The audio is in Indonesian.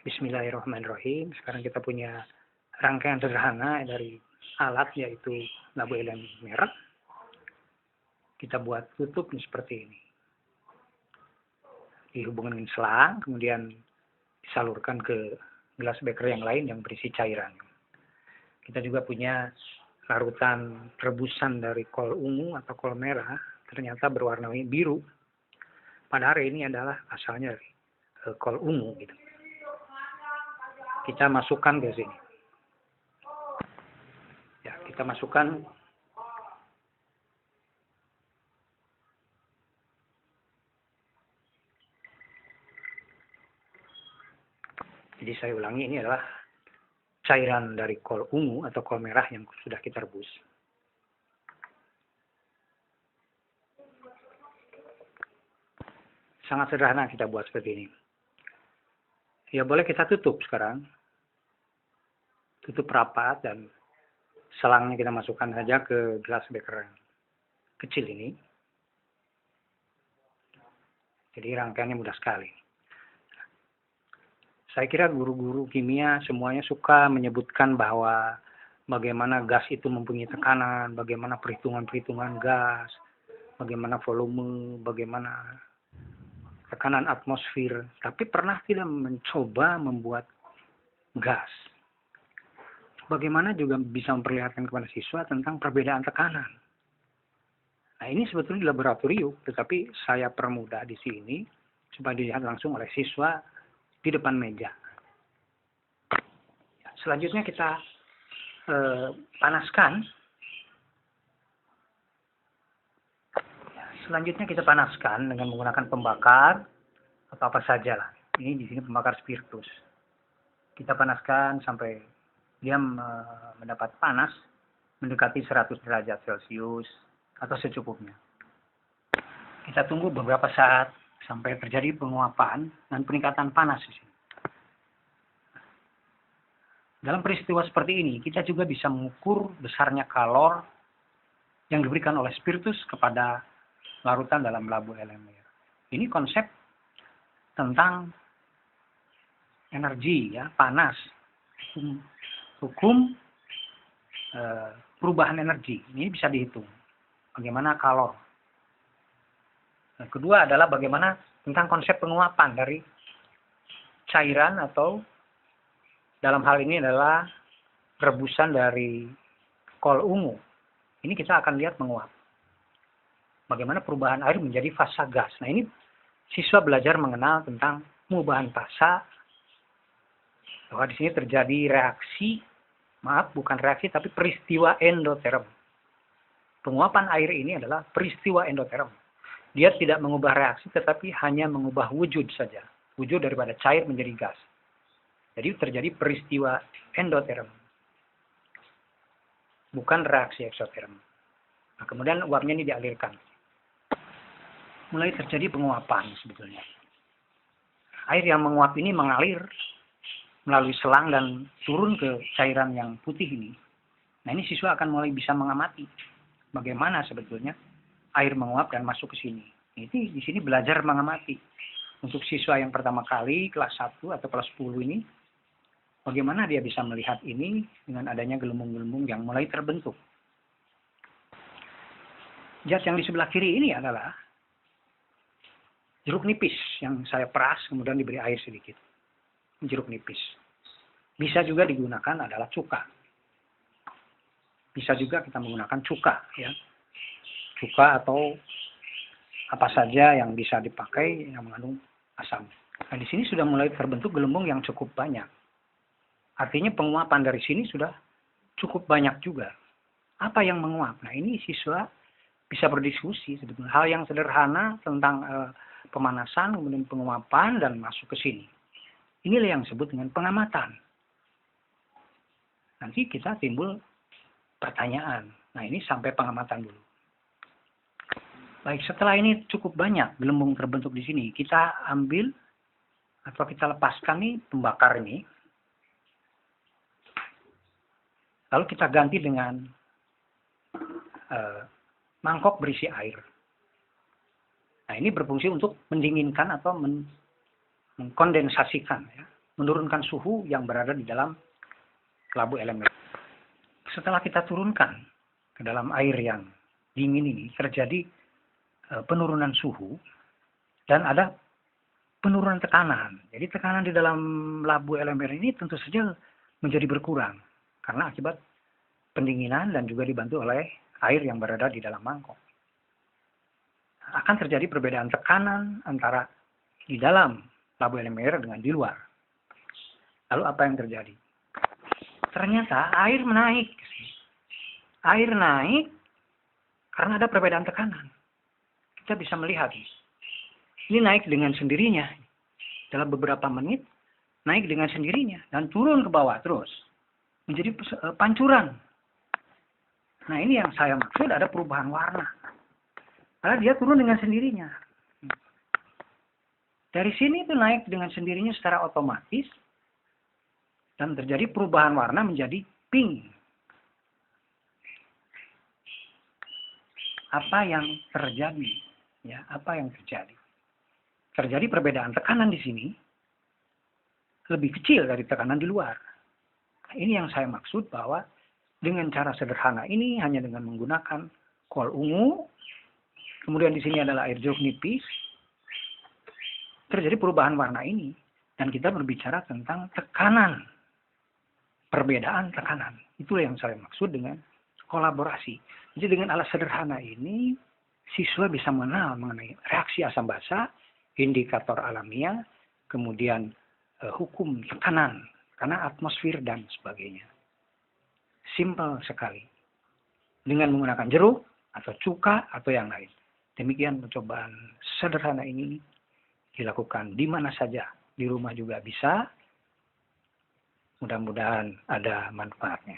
Bismillahirrahmanirrahim. Sekarang kita punya rangkaian sederhana dari alat, yaitu labu helium merah. Kita buat tutup seperti ini. Dihubungkan dengan selang, kemudian disalurkan ke gelas beker yang lain yang berisi cairan. Kita juga punya larutan rebusan dari kol ungu atau kol merah, ternyata berwarna biru. Pada hari ini adalah asalnya dari kol ungu gitu. Kita masukkan ke sini. Ya, kita masukkan jadi saya ulangi, ini adalah cairan dari kol ungu atau kol merah yang sudah kita rebus. Sangat sederhana kita buat seperti ini. Ya, boleh kita tutup sekarang. Tutup rapat dan selangnya kita masukkan saja ke gelas beker yang kecil ini. Jadi rangkaiannya mudah sekali. Saya kira guru-guru kimia semuanya suka menyebutkan bahwa bagaimana gas itu mempunyai tekanan, bagaimana perhitungan-perhitungan gas, bagaimana volume, bagaimana tekanan atmosfer. Tapi pernah tidak mencoba membuat gas? Bagaimana juga bisa memperlihatkan kepada siswa tentang perbedaan tekanan. Nah, ini sebetulnya di laboratorium, tetapi saya permudah di sini supaya dilihat langsung oleh siswa di depan meja. Selanjutnya kita panaskan. Selanjutnya kita panaskan dengan menggunakan pembakar atau apa saja lah. Ini di sini pembakar spiritus. Kita panaskan sampai dia mendapat panas mendekati 100 derajat Celcius atau secukupnya. Kita tunggu beberapa saat sampai terjadi penguapan dan peningkatan panas di sini. Dalam peristiwa seperti ini, kita juga bisa mengukur besarnya kalor yang diberikan oleh spiritus kepada larutan dalam labu helium merah. Ini konsep tentang energi, ya, panas. Hukum perubahan energi ini bisa dihitung. Bagaimana kalor. Nah, kedua adalah bagaimana tentang konsep penguapan dari cairan, atau dalam hal ini adalah rebusan dari kol ungu. Ini kita akan lihat menguap. Bagaimana perubahan air menjadi fasa gas. Nah, ini siswa belajar mengenal tentang perubahan fasa. Bahwa di sini terjadi reaksi, bukan reaksi, tapi peristiwa endoterm. Penguapan air ini adalah peristiwa endoterm. Dia tidak mengubah reaksi, tetapi hanya mengubah wujud saja. Wujud daripada cair menjadi gas. Jadi terjadi peristiwa endoterm. Bukan reaksi eksoterm. Nah, kemudian uapnya ini dialirkan. Mulai terjadi penguapan sebetulnya. Air yang menguap ini mengalir melalui selang dan turun ke cairan yang putih ini. Nah, ini siswa akan mulai bisa mengamati bagaimana sebetulnya air menguap dan masuk ke sini. Ini di sini belajar mengamati. Untuk siswa yang pertama kali kelas 1 atau kelas 10 ini, bagaimana dia bisa melihat ini dengan adanya gelembung-gelembung yang mulai terbentuk. Jas yang di sebelah kiri ini adalah jeruk nipis yang saya peras kemudian diberi air sedikit. Jeruk nipis. Bisa juga digunakan adalah cuka. Bisa juga kita menggunakan cuka, ya. Cuka atau apa saja yang bisa dipakai yang mengandung asam. Nah, di sini sudah mulai terbentuk gelembung yang cukup banyak. Artinya penguapan dari sini sudah cukup banyak juga. Apa yang menguap? Nah, ini siswa bisa berdiskusi sebetulnya hal yang sederhana tentang pemanasan, kemudian penguapan dan masuk ke sini. Inilah yang disebut dengan pengamatan. Nanti kita timbul pertanyaan. Nah, ini sampai pengamatan dulu. Baik, setelah ini cukup banyak gelembung terbentuk di sini. Kita ambil atau kita lepaskan nih pembakar ini. Lalu kita ganti dengan mangkok berisi air. Nah, ini berfungsi untuk mendinginkan atau mengkondensasikan, ya. menurunkan suhu yang berada di dalam labu elemen. Setelah kita turunkan ke dalam air yang dingin ini, terjadi penurunan suhu dan ada penurunan tekanan. Jadi tekanan di dalam labu elemen ini tentu saja menjadi berkurang karena akibat pendinginan dan juga dibantu oleh air yang berada di dalam mangkok. Akan terjadi perbedaan tekanan antara di dalam labu elemen dengan di luar. Lalu apa yang terjadi? Ternyata air menaik. Air naik karena ada perbedaan tekanan. Kita bisa melihat. Ini naik dengan sendirinya. Dalam beberapa menit, naik dengan sendirinya. Dan turun ke bawah terus. Menjadi pancuran. Nah ini yang saya maksud, ada perubahan warna. Karena dia turun dengan sendirinya. Dari sini itu naik dengan sendirinya secara otomatis. Dan terjadi perubahan warna menjadi pink. Apa yang terjadi? Ya, apa yang terjadi? Terjadi perbedaan tekanan di sini lebih kecil dari tekanan di luar. Nah, ini yang saya maksud bahwa dengan cara sederhana ini hanya dengan menggunakan kol ungu, kemudian di sini adalah air jeruk nipis, terjadi perubahan warna ini dan kita berbicara tentang tekanan. Perbedaan tekanan. Itulah yang saya maksud dengan kolaborasi. Jadi dengan alat sederhana ini, siswa bisa mengenal mengenai reaksi asam basa, indikator alamiah, kemudian hukum tekanan, karena atmosfer dan sebagainya. Simple sekali. Dengan menggunakan jeruk, atau cuka, atau yang lain. Demikian percobaan sederhana ini dilakukan di mana saja. Di rumah juga bisa. Mudah-mudahan ada manfaatnya.